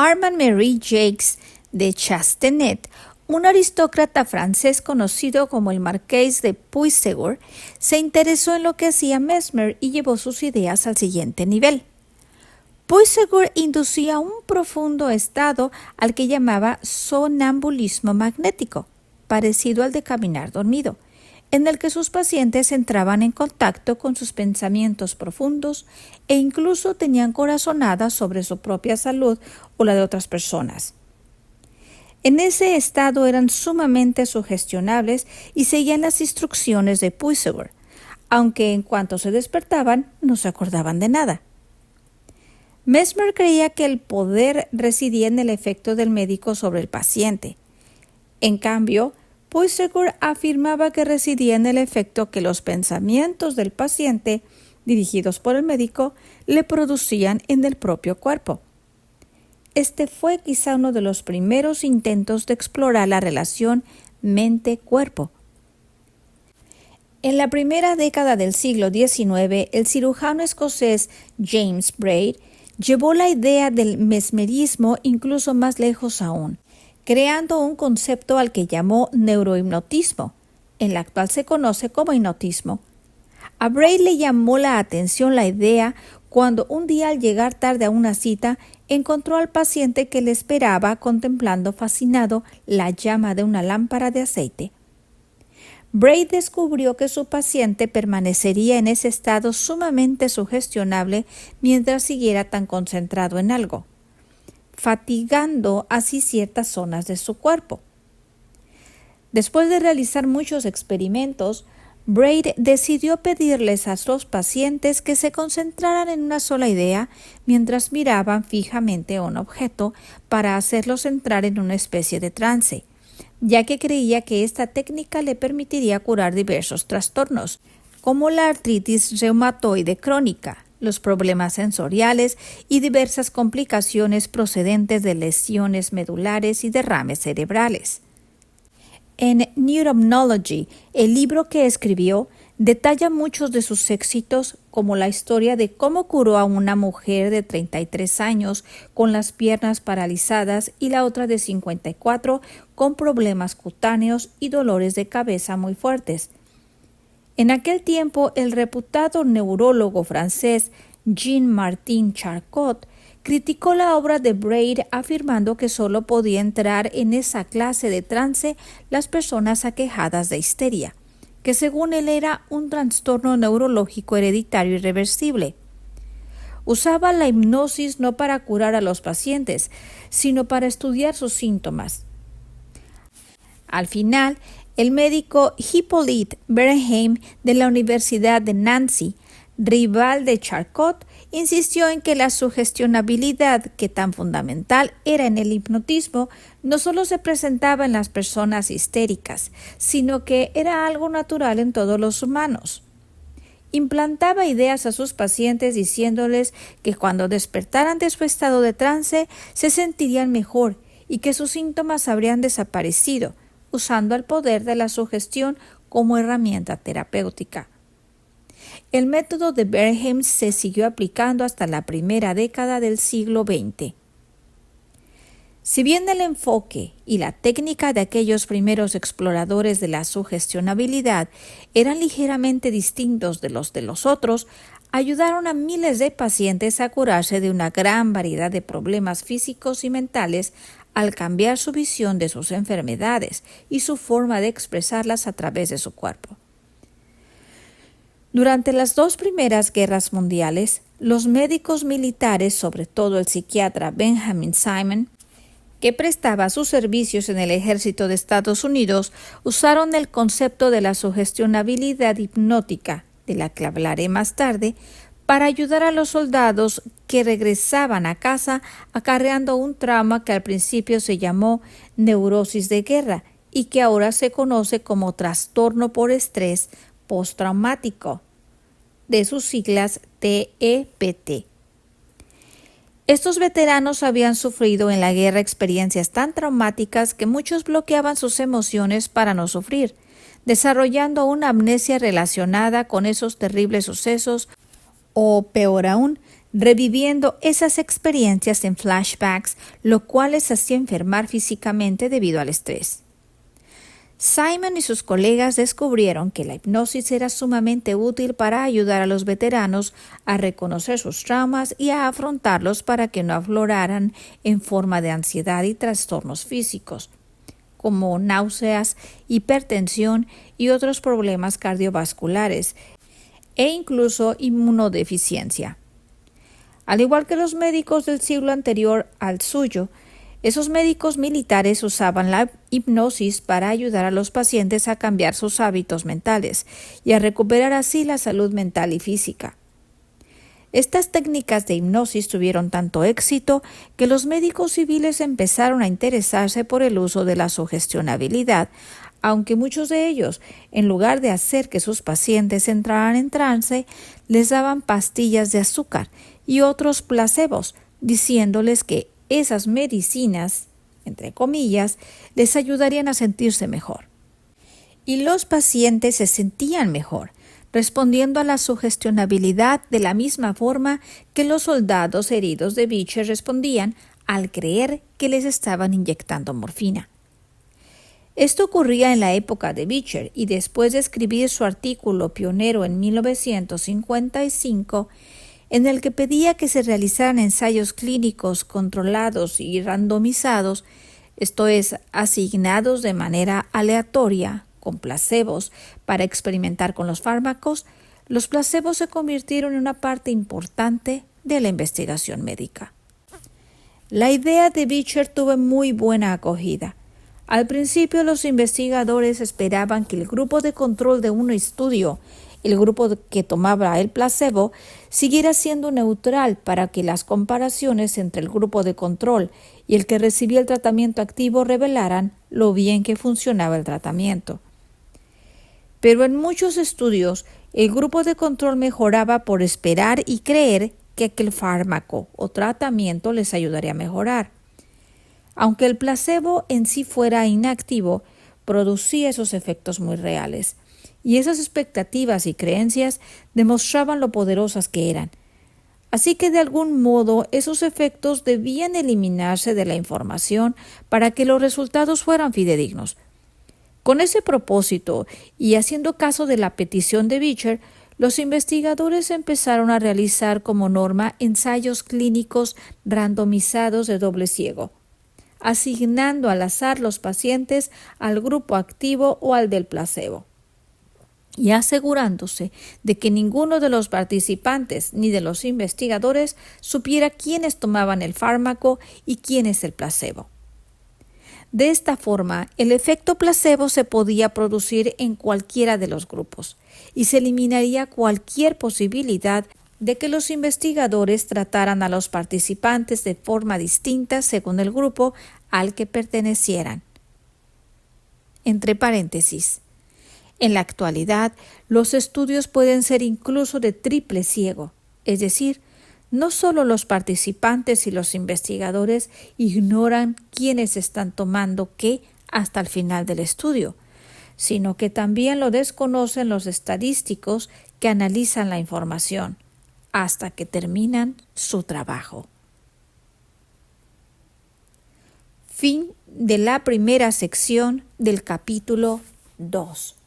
Armand-Marie Jacques de Chastenet, un aristócrata francés conocido como el Marqués de Puysegur, se interesó en lo que hacía Mesmer y llevó sus ideas al siguiente nivel. Puysegur inducía un profundo estado al que llamaba sonambulismo magnético, parecido al de caminar dormido, en el que sus pacientes entraban en contacto con sus pensamientos profundos e incluso tenían corazonadas sobre su propia salud o la de otras personas. En ese estado eran sumamente sugestionables y seguían las instrucciones de Puysegur, aunque en cuanto se despertaban no se acordaban de nada. Mesmer creía que el poder residía en el efecto del médico sobre el paciente. En cambio, Puysegur afirmaba que residía en el efecto que los pensamientos del paciente, dirigidos por el médico, le producían en el propio cuerpo. Este fue quizá uno de los primeros intentos de explorar la relación mente-cuerpo. En la primera década del siglo XIX, el cirujano escocés James Braid llevó la idea del mesmerismo incluso más lejos aún, creando un concepto al que llamó neurohipnotismo, en la actual se conoce como hipnotismo. A Braid le llamó la atención la idea cuando un día al llegar tarde a una cita encontró al paciente que le esperaba contemplando fascinado la llama de una lámpara de aceite. Braid descubrió que su paciente permanecería en ese estado sumamente sugestionable mientras siguiera tan concentrado en algo, fatigando así ciertas zonas de su cuerpo. Después de realizar muchos experimentos, Braid decidió pedirles a los pacientes que se concentraran en una sola idea mientras miraban fijamente a un objeto para hacerlos entrar en una especie de trance, ya que creía que esta técnica le permitiría curar diversos trastornos, como la artritis reumatoide crónica, los problemas sensoriales y diversas complicaciones procedentes de lesiones medulares y derrames cerebrales. En Neuromnology, el libro que escribió, detalla muchos de sus éxitos, como la historia de cómo curó a una mujer de 33 años con las piernas paralizadas y la otra de 54 con problemas cutáneos y dolores de cabeza muy fuertes. En aquel tiempo, el reputado neurólogo francés Jean-Martin Charcot criticó la obra de Braid afirmando que solo podía entrar en esa clase de trance las personas aquejadas de histeria, que según él era un trastorno neurológico hereditario irreversible. Usaba la hipnosis no para curar a los pacientes, sino para estudiar sus síntomas. Al final, el médico Hippolyte Bernheim de la Universidad de Nancy, rival de Charcot, insistió en que la sugestionabilidad, que tan fundamental era en el hipnotismo, no solo se presentaba en las personas histéricas, sino que era algo natural en todos los humanos. Implantaba ideas a sus pacientes diciéndoles que cuando despertaran de su estado de trance se sentirían mejor y que sus síntomas habrían desaparecido, usando el poder de la sugestión como herramienta terapéutica. El método de Bernheim se siguió aplicando hasta la primera década del siglo XX. Si bien el enfoque y la técnica de aquellos primeros exploradores de la sugestionabilidad eran ligeramente distintos de los otros, ayudaron a miles de pacientes a curarse de una gran variedad de problemas físicos y mentales al cambiar su visión de sus enfermedades y su forma de expresarlas a través de su cuerpo. Durante las dos primeras guerras mundiales, los médicos militares, sobre todo el psiquiatra Benjamin Simon, que prestaba sus servicios en el ejército de Estados Unidos, usaron el concepto de la sugestionabilidad hipnótica, de la que hablaré más tarde, para ayudar a los soldados que regresaban a casa acarreando un trauma que al principio se llamó neurosis de guerra y que ahora se conoce como trastorno por estrés postraumático, de sus siglas TEPT. Estos veteranos habían sufrido en la guerra experiencias tan traumáticas que muchos bloqueaban sus emociones para no sufrir, desarrollando una amnesia relacionada con esos terribles sucesos o, peor aún, reviviendo esas experiencias en flashbacks, lo cual les hacía enfermar físicamente debido al estrés. Simon y sus colegas descubrieron que la hipnosis era sumamente útil para ayudar a los veteranos a reconocer sus traumas y a afrontarlos para que no afloraran en forma de ansiedad y trastornos físicos, como náuseas, hipertensión y otros problemas cardiovasculares, e incluso inmunodeficiencia. Al igual que los médicos del siglo anterior al suyo, esos médicos militares usaban la hipnosis para ayudar a los pacientes a cambiar sus hábitos mentales y a recuperar así la salud mental y física. Estas técnicas de hipnosis tuvieron tanto éxito que los médicos civiles empezaron a interesarse por el uso de la sugestionabilidad, aunque muchos de ellos, en lugar de hacer que sus pacientes entraran en trance, les daban pastillas de azúcar y otros placebos, diciéndoles que esas medicinas, entre comillas, les ayudarían a sentirse mejor. Y los pacientes se sentían mejor, respondiendo a la sugestionabilidad de la misma forma que los soldados heridos de Beecher respondían al creer que les estaban inyectando morfina. Esto ocurría en la época de Beecher y después de escribir su artículo pionero en 1955, en el que pedía que se realizaran ensayos clínicos controlados y randomizados, esto es, asignados de manera aleatoria, con placebos, para experimentar con los fármacos, los placebos se convirtieron en una parte importante de la investigación médica. La idea de Beecher tuvo muy buena acogida. Al principio los investigadores esperaban que el grupo de control de un estudio, el grupo que tomaba el placebo, siguiera siendo neutral para que las comparaciones entre el grupo de control y el que recibía el tratamiento activo revelaran lo bien que funcionaba el tratamiento. Pero en muchos estudios, el grupo de control mejoraba por esperar y creer que aquel fármaco o tratamiento les ayudaría a mejorar. Aunque el placebo en sí fuera inactivo, producía esos efectos muy reales. Y esas expectativas y creencias demostraban lo poderosas que eran. Así que de algún modo esos efectos debían eliminarse de la información para que los resultados fueran fidedignos. Con ese propósito y haciendo caso de la petición de Beecher, los investigadores empezaron a realizar como norma ensayos clínicos randomizados de doble ciego, asignando al azar los pacientes al grupo activo o al del placebo, y asegurándose de que ninguno de los participantes ni de los investigadores supiera quiénes tomaban el fármaco y quién es el placebo. De esta forma, el efecto placebo se podía producir en cualquiera de los grupos y se eliminaría cualquier posibilidad de que los investigadores trataran a los participantes de forma distinta según el grupo al que pertenecieran. Entre paréntesis, en la actualidad, los estudios pueden ser incluso de triple ciego, es decir, no solo los participantes y los investigadores ignoran quiénes están tomando qué hasta el final del estudio, sino que también lo desconocen los estadísticos que analizan la información hasta que terminan su trabajo. Fin de la primera sección del capítulo 2.